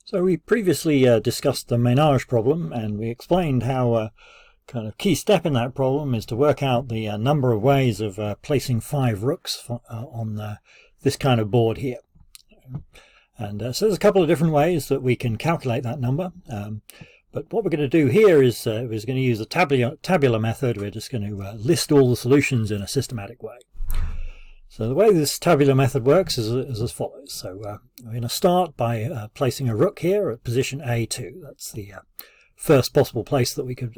So we previously discussed the ménage problem, and we explained how a kind of key step in that problem is to work out the number of ways of placing 5 rooks on this kind of board here. And so there's a couple of different ways that we can calculate that number. But what we're going to do here is we're going to use the tabular method. We're just going to list all the solutions in a systematic way. So the way this tabular method works is as follows. So we're going to start by placing a rook here at position A2. That's the first possible place that we could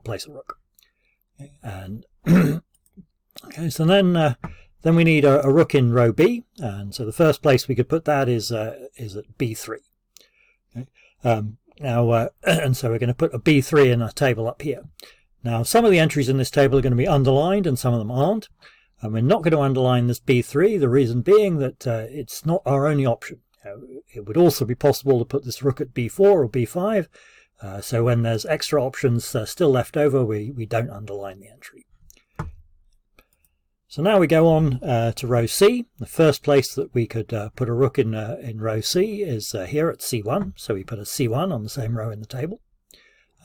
place a rook. Okay, and okay, so then we need a rook in row B, and so the first place we could put that is at B3. Okay. And so we're going to put a B3 in a table up here. Now some of the entries in this table are going to be underlined and some of them aren't. And we're not going to underline this B3, the reason being that it's not our only option. It would also be possible to put this rook at B4 or B5, so when there's extra options still left over, we don't underline the entry. So now we go on to row C. The first place that we could put a rook in row C is here at C1, so we put a C1 on the same row in the table.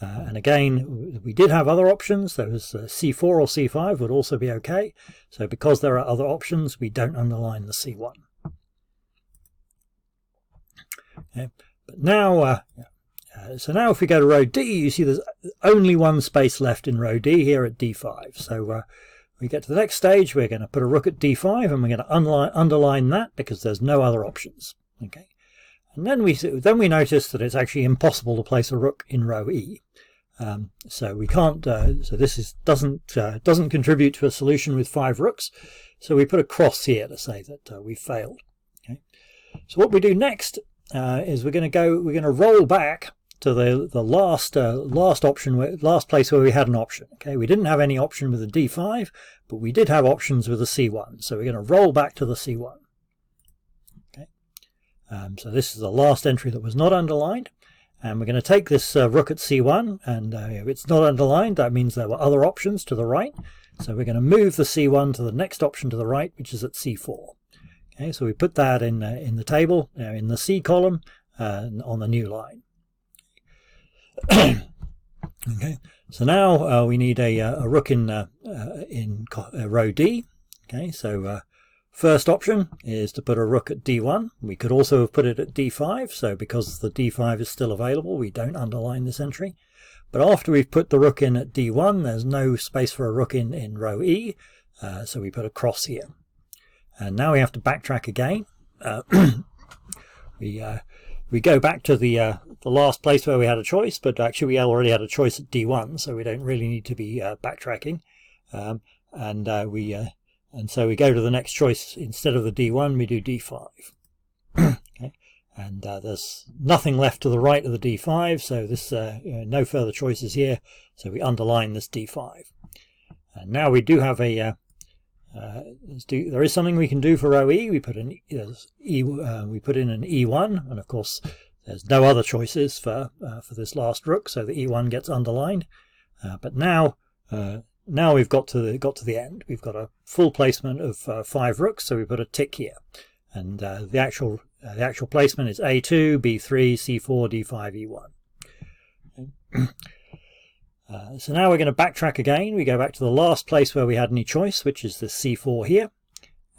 And again, we did have other options. There was C4 or C5 would also be okay. So because there are other options, we don't underline the C1. Okay. But now, so now if we go to row D, you see there's only one space left in row D here at D5. So we get to the next stage, we're going to put a rook at D5 and we're going to underline that because there's no other options. Okay. And then we notice that it's actually impossible to place a rook in row E. So we can't. So this doesn't contribute to a solution with 5 rooks. So we put a cross here to say that we failed. Okay. So what we do next is we're going to roll back to the last place where we had an option. Okay, we didn't have any option with a D5, but we did have options with a C1. So we're going to roll back to the C1. So this is the last entry that was not underlined, and we're going to take this rook at C1, and if it's not underlined, that means there were other options to the right. So we're going to move the C1 to the next option to the right, which is at C4. Okay, so we put that in the table, in the C column, on the new line. Okay, so now we need a rook in row D. Okay, so first option is to put a rook at D1. We could also have put it at D5, so because the D5 is still available, we don't underline this entry. But after we've put the rook in at D1, there's no space for a rook in row E, so we put a cross here. And now we have to backtrack again. We go back to the last place where we had a choice, but actually we already had a choice at D1, so we don't really need to be backtracking. And so we go to the next choice. Instead of the D1, we do D5. Okay. And there's nothing left to the right of the D5, so this no further choices here, so we underline this D5. And now we do have there is something we can do for row E. We put in an E1, and of course there's no other choices for this last rook, so the E1 gets underlined. But now we've got to the end. We've got a full placement of 5 rooks, so we put a tick here, and the actual placement is A2, B3, C4, D5, E1. Okay. So now we're going to backtrack again. We go back to the last place where we had any choice, which is the C4 here,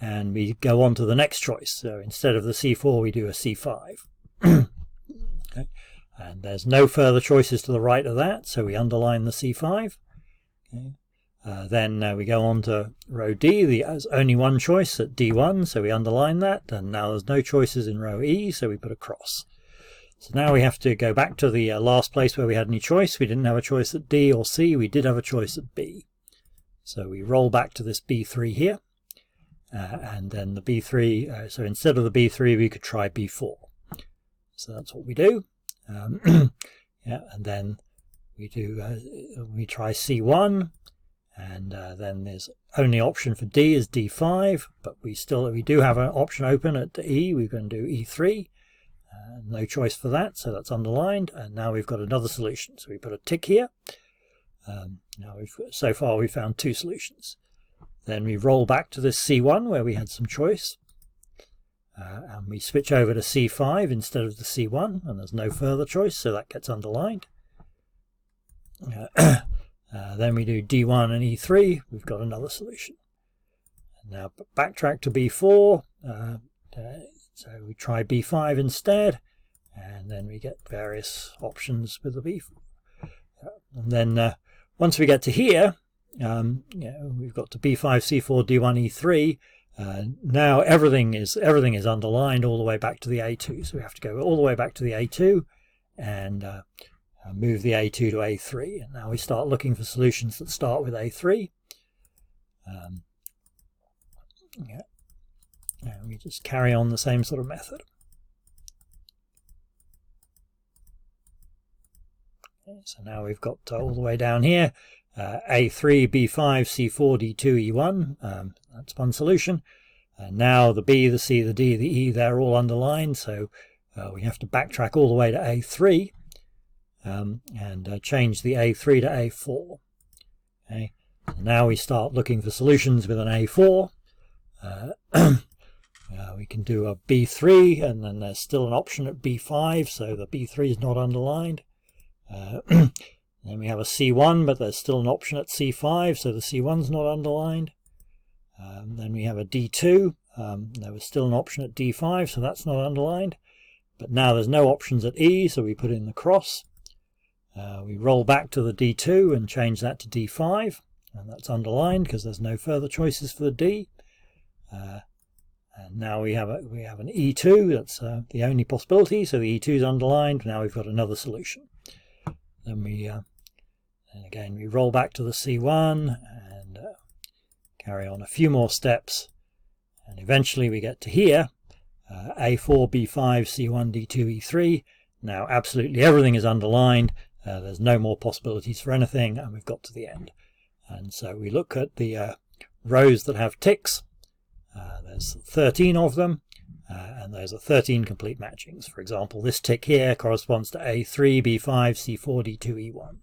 and we go on to the next choice. So instead of the C4, we do a C5. Okay. And there's no further choices to the right of that, so we underline the C5. Okay. Then we go on to row D. There's only one choice at D1, so we underline that, and now there's no choices in row E, so we put a cross. So now we have to go back to the last place where we had any choice. We didn't have a choice at D or C, we did have a choice at B. So we roll back to this B3 here, and then the B3, so instead of the B3 we could try B4. So that's what we do. Yeah, and then we try C1. And then there's only option for D is D5, but we do have an option open at E. We're going to do E3. No choice for that, so that's underlined. And now we've got another solution. So we put a tick here. Now so far we've found 2 solutions. Then we roll back to this C1 where we had some choice. and we switch over to C5 instead of the C1, and there's no further choice, so that gets underlined. Then we do D1 and E3, we've got another solution. And now backtrack to B4, so we try B5 instead, and then we get various options with the B4. And then once we get to here, we've got to B5, C4, D1, E3. Now everything is underlined all the way back to the A2, so we have to go all the way back to the A2 and move the A2 to A3. And now we start looking for solutions that start with A3. And we just carry on the same sort of method. Okay, so now we've got all the way down here. A3, B5, C4, D2, E1, that's one solution. Now the B, the C, the D, the E, they're all underlined, so we have to backtrack all the way to A3 and change the A3 to A4. Okay. So now we start looking for solutions with an A4. We can do a B3, and then there's still an option at B5, so the B3 is not underlined. Then we have a C1, but there's still an option at C5, so the C1's not underlined. Then we have a D2. There was still an option at D5, so that's not underlined. But now there's no options at E, so we put in the cross. We roll back to the D2 and change that to D5, and that's underlined because there's no further choices for the D. And now we have an E2, that's the only possibility, so the E2 is underlined. Now we've got another solution. Then and again we roll back to the C1 and carry on a few more steps, and eventually we get to here, A4, B5, C1, D2, E3. Now absolutely everything is underlined, there's no more possibilities for anything, and we've got to the end. And so we look at the rows that have ticks. There's 13 of them, and there's 13 complete matchings. For example, this tick here corresponds to A3, B5, C4, D2, E1.